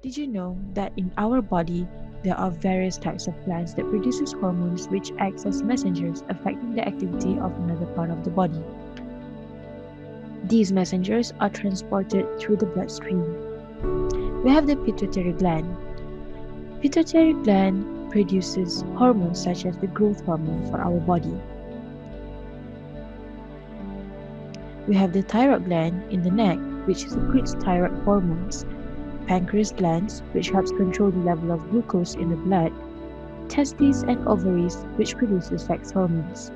Did you know that in our body there are various types of glands that produces hormones which acts as messengers affecting the activity of another part of the body? These messengers are transported through the bloodstream. We have the pituitary gland. Pituitary gland produces hormones such as the growth hormone for our body. We have the thyroid gland in the neck, which secretes thyroid hormones, pancreas glands, which helps control the level of glucose in the blood, testes and ovaries, which produces sex hormones.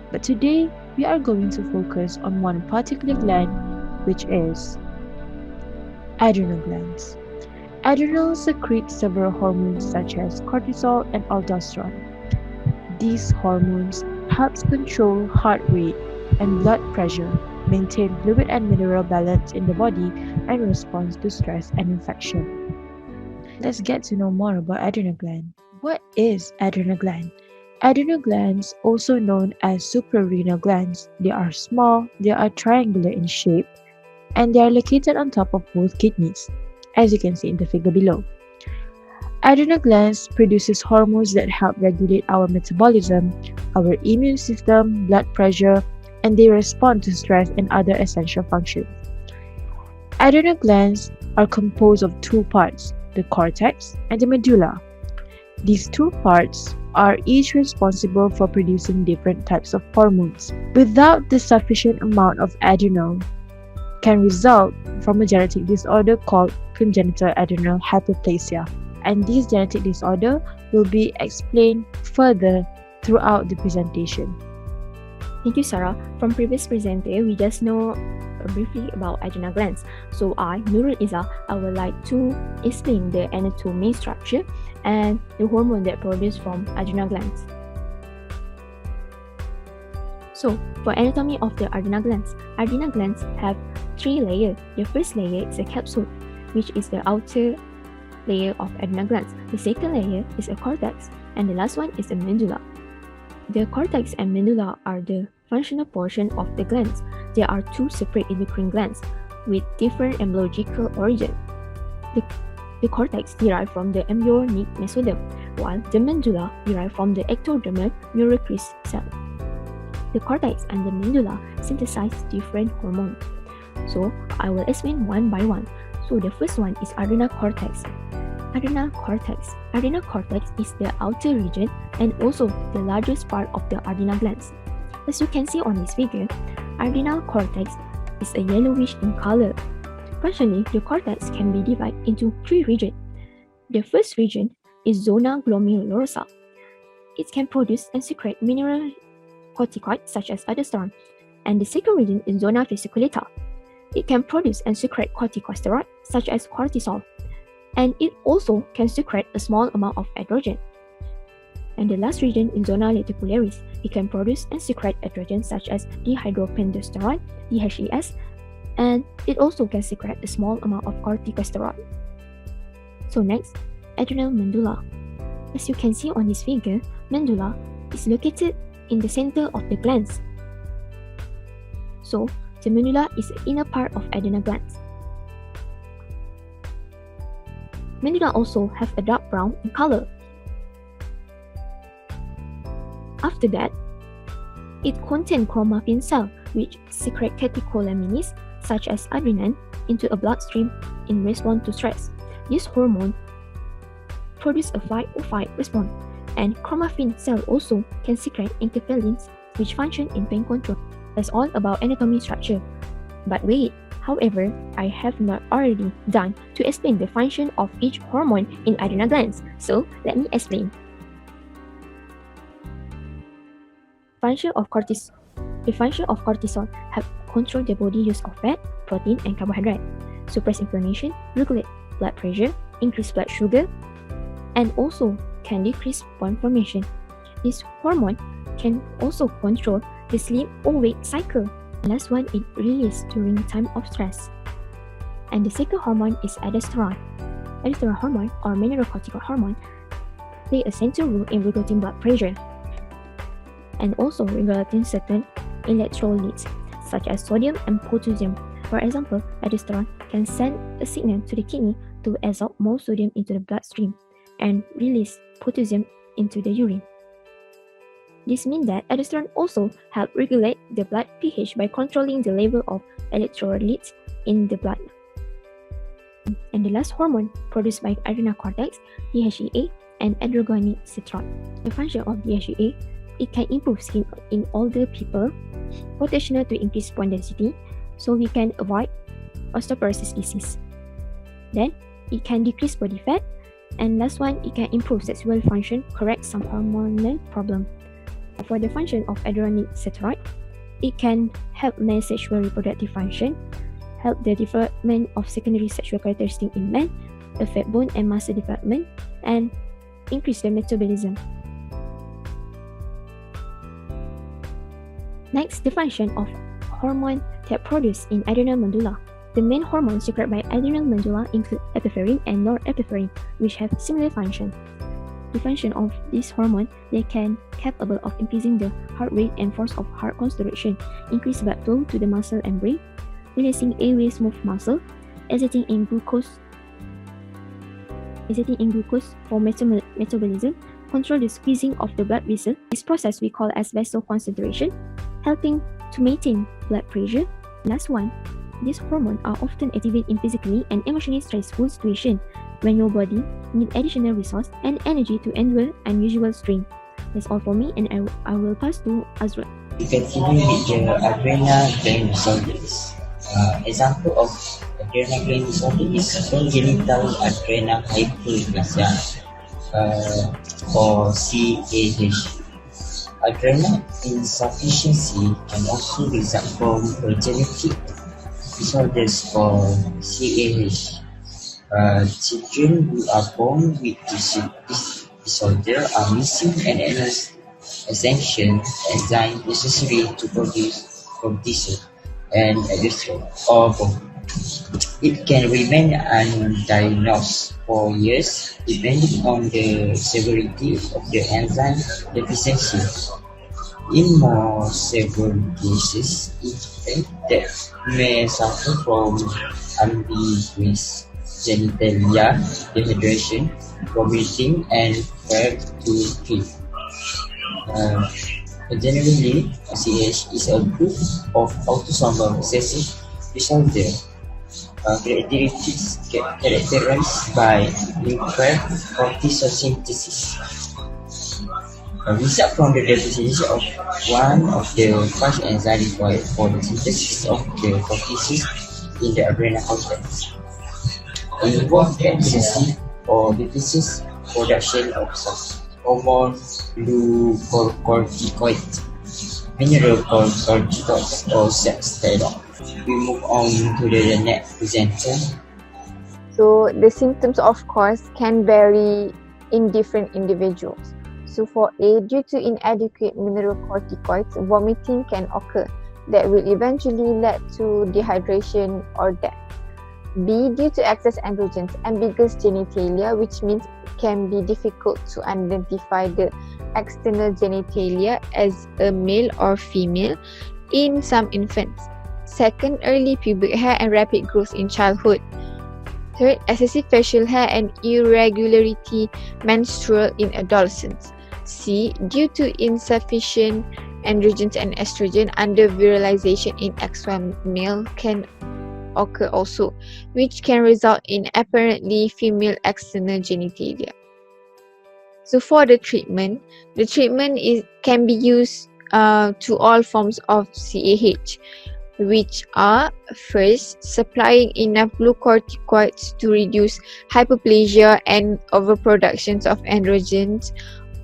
But today, we are going to focus on one particular gland, which is adrenal glands. Adrenal secretes several hormones such as cortisol and aldosterone. These hormones help control heart rate and blood pressure, maintain fluid and mineral balance in the body, and responds to stress and infection. Let's get to know more about adrenal gland. What is adrenal gland? Adrenal glands, also known as suprarenal glands, they are small, they are triangular in shape, and they are located on top of both kidneys, as you can see in the figure below. Adrenal glands produces hormones that help regulate our metabolism, our immune system, blood pressure, and they respond to stress and other essential functions. Adrenal glands are composed of two parts, the cortex and the medulla. These two parts are each responsible for producing different types of hormones. Without the sufficient amount of adrenal, can result from a genetic disorder called congenital adrenal hyperplasia, and this genetic disorder will be explained further throughout the presentation. Thank you, Sarah. From previous presenter, we just know briefly about adrenal glands. So I, Nurul Izzah, I would like to explain the anatomy structure and the hormone that produced from adrenal glands. So for anatomy of the adrenal glands have three layers. The first layer is a capsule, which is the outer layer of adrenal glands. The second layer is a cortex, and the last one is a medulla. The cortex and medulla are the functional portion of the glands. There are two separate endocrine glands with different embryological origin. The cortex derived from the embryonic mesoderm, while the medulla derived from the ectodermal neurocris cell. The cortex and the medulla synthesize different hormones. So I will explain one by one. So the first one is adrenal cortex. Adrenal cortex is the outer region and also the largest part of the adrenal glands. As you can see on this figure, adrenal cortex is a yellowish in color. Functionally, the cortex can be divided into three regions. The first region is zona glomerulosa. It can produce and secrete mineral corticoids such as aldosterone. And the second region is zona vesiculata. It can produce and secrete corticosteroids such as cortisol. And it also can secrete a small amount of estrogen. And the last region is zona reticularis. It can produce and secrete estrogen such as dihydropendesterone, DHES, and it also can secrete a small amount of corticosteroid. So next, adrenal medulla. As you can see on this figure, medulla is located in the center of the glands. So the medulla is the inner part of adrenal glands. Medulla also have a dark brown in color. After that, it contains chromatin cell which secrete catecholamines such as adrenaline into a bloodstream in response to stress. This hormone produces a fight or flight response, and chromatin cell also can secrete interferons which function in pain control. That's all about anatomy structure. But wait, however, I have not already done to explain the function of each hormone in adrenal glands. So let me explain. The function of cortisol help control the body use of fat, protein, and carbohydrate, suppress inflammation, regulate blood pressure, increase blood sugar, and also can decrease bone formation. This hormone can also control the sleep or wake cycle. The last one is released during time of stress. And the second hormone is aldosterone. Aldosterone hormone or mineralocorticoid hormone play a central role in regulating blood pressure and also regulating certain electrolytes such as sodium and potassium. For example, aldosterone can send a signal to the kidney to absorb more sodium into the bloodstream and release potassium into the urine. This means that aldosterone also helps regulate the blood pH by controlling the level of electrolytes in the blood. And the last hormone produced by adrenal cortex, DHEA, and androgen. The function of DHEA, it can improve skin in older people, potential to increase bone density, so we can avoid osteoporosis disease. Then, it can decrease body fat, and last one, it can improve sexual function, correct some hormonal problem. For the function of adrenal, it can help male sexual reproductive function, help the development of secondary sexual characteristics in men, affect bone and muscle development, and increase the metabolism. Next, the function of hormone that produced in adrenal medulla. The main hormones secreted by adrenal medulla include epinephrine and norepinephrine, which have similar function. The function of this hormone, they can capable of increasing the heart rate and force of heart contraction, increase blood flow to the muscle and brain, releasing airway smooth muscle, acidity in glucose for metabolism, control the squeezing of the blood vessel. This process we call as vasoconstriction, helping to maintain blood pressure. Last one, these hormones are often activated in physically and emotionally stressful situations when your body needs additional resource and energy to endure unusual strain. That's all for me, and I will pass to Azra. We continue with the adrenal gland disorders. Example of adrenal gland disorder is congenital adrenal hyperplasia or CAH. Adrenal insufficiency can also result from a genetic disorders called CAH. Children who are born with this disorder are missing an essential enzyme necessary to produce cortisol and aldosterone, or both. It can remain undiagnosed for years depending on the severity of the enzyme deficiency. In more severe cases, infants may suffer from ambiguous genitalia, dehydration, vomiting, and failure to feed. Generally, CAH is a group of autosomal recessive disorder characterized by impaired cortisol synthesis. A result from the deficiency of one of the 5 enzymes required for the synthesis of the cortisol in the adrenal cortex. Involve excessive or deficient production of hormone glucocorticoids, mineral corticoids, or sex steroid. We move on to the next presenter. So the symptoms, of course, can vary in different individuals. So for A, due to inadequate mineralocorticoids, vomiting can occur that will eventually lead to dehydration or death. B, due to excess androgens, ambiguous genitalia, which means it can be difficult to identify the external genitalia as a male or female in some infants. Second, early pubic hair and rapid growth in childhood. Third, excessive facial hair and irregularity menstrual in adolescents. C, due to insufficient androgens and estrogen, under virilization in XY male can occur also, which can result in apparently female external genitalia. So for the treatment can be used to all forms of CAH, which are first, supplying enough glucocorticoids to reduce hyperplasia and overproductions of androgens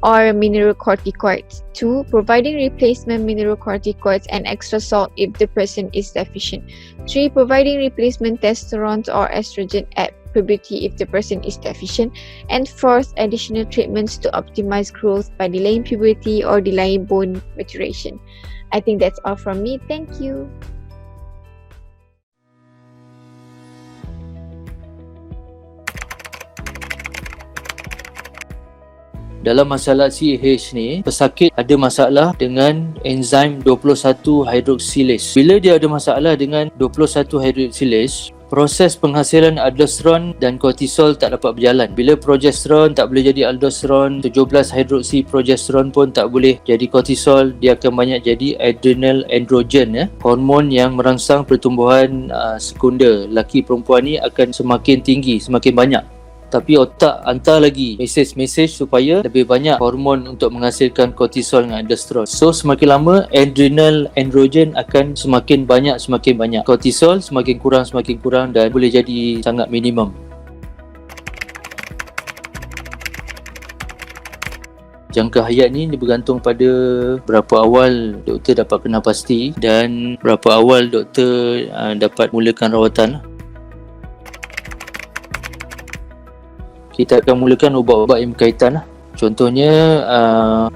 or mineralocorticoids. 2, providing replacement mineralocorticoids and extra salt if the person is deficient. 3, providing replacement testosterone or estrogen at puberty if the person is deficient. And 4th, additional treatments to optimize growth by delaying puberty or delaying bone maturation. I think that's all from me. Thank you. Dalam masalah CAH ni, pesakit ada masalah dengan enzim 21 hydroxylase. Bila dia ada masalah dengan 21 hydroxylase, proses penghasilan aldosteron dan kortisol tak dapat berjalan. Bila progesteron tak boleh jadi aldosteron, 17 hidroksi progesteron pun tak boleh jadi kortisol, dia akan banyak jadi adrenal androgen, hormon yang merangsang pertumbuhan sekunder. Laki perempuan ni akan semakin tinggi, semakin banyak. Tapi otak hantar lagi mesej supaya lebih banyak hormon untuk menghasilkan kortisol dengan aldosteron. So semakin lama adrenal androgen akan semakin banyak. Kortisol semakin kurang dan boleh jadi sangat minimum. Jangka hayat ni dia bergantung pada berapa awal doktor dapat kenal pasti dan berapa awal doktor dapat mulakan rawatan. Kita akan mulakan ubat-ubat yang berkaitan. Contohnya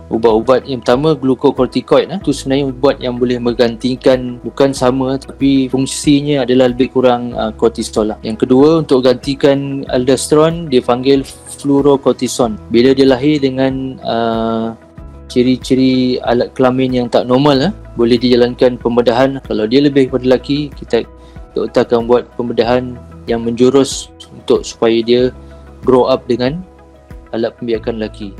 ubat-ubat yang pertama glukokortikoid. Itu sebenarnya ubat yang boleh menggantikan, bukan sama tapi fungsinya adalah lebih kurang kortisol. Yang kedua, untuk gantikan aldosteron dia panggil fluorokortison. Bila dia lahir dengan ciri-ciri alat kelamin yang tak normal, boleh dijalankan pembedahan. Kalau dia lebih pada lelaki, doktor akan buat pembedahan yang menjurus untuk supaya dia grow up dengan alat pembiakan lelaki.